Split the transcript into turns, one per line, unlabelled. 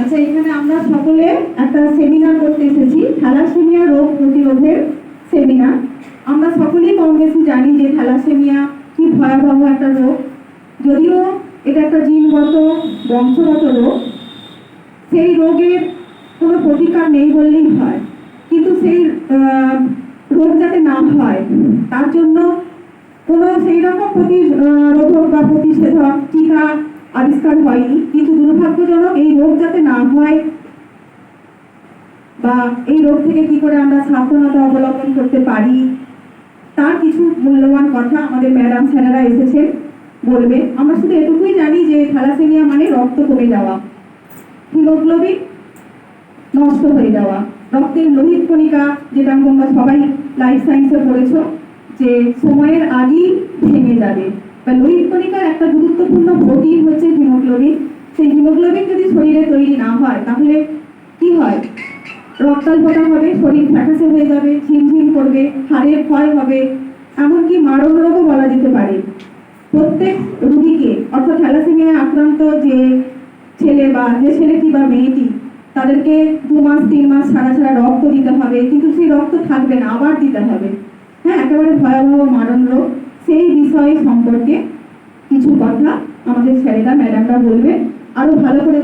আচ্ছা, এখানে আমরা সকলে একটা সেমিনার করতে এসেছি, থ্যালাসেমিয়া রোগ প্রতিরোধের সেমিনার। আমরা সকলেই কম বেশি জানি যে থ্যালাসেমিয়া কি ভয়াবহ একটা রোগ। যদিও এটা একটা জিনগত বংশগত রোগ, সেই রোগের কোনো প্রতিকার নেই বললেই হয়। কিন্তু সেই রোগ যাতে না হয় তার জন্য কোনো সেই রকম প্রতিরোধক বা প্রতিষেধক টিকা আবিষ্কার হয়নি। কিন্তু দুর্ভাগ্যজনক এই রোগ যাতে না হয় বা এই রোগ থেকে কি করে আমরা সাবধানতা অবলম্বন করতে পারি তার কিছু মূল্যবান কথা আমাদের ম্যাডাম স্যারেরা এসেছেন বলবে। আমরা শুধু এটুকুই জানি যে থ্যালাসেমিয়া মানে রক্ত কমে যাওয়া, হিমোগ্লোবিন নষ্ট হয়ে যাওয়া, রক্তের লোহিত কণিকা, যেটা তোমরা সবাই লাইফ সায়েন্সে পড়েছো যে সময়ের আগেই ভেঙে যাবে। বা লোহিত কণিকার একটা গুরুত্বপূর্ণ প্রোটিন হচ্ছে হিমোগ্লোবিন। সেই হিমোগ্লোবিন যদি শরীরে তৈরি না হয় তাহলে কি হয়? রক্তাল্পতা হবে, শরীর ফ্যাকাসে হয়ে যাবে, ঝিমঝিম করবে, হাড়ের ক্ষয় হবে, এমনকি মারণ রোগও বলা যেতে পারে। প্রত্যেক রোগীকে অর্থাৎ থ্যালাসেমিয়ায় আক্রান্ত যে ছেলে বা যে ছেলেটি বা মেয়েটি, তাদেরকে 2 মাস 3 মাস ছাড়া ছাড়া রক্ত দিতে হবে, কিন্তু সেই রক্ত থাকবে না, আবার দিতে হবে। হ্যাঁ, একেবারে ভয়াবহ মারণ রোগ। সেই বিষয় সম্পর্কে কিছু কথা আমাদের স্যারেরা ম্যাডামরা বলবে, আরো ভালো করে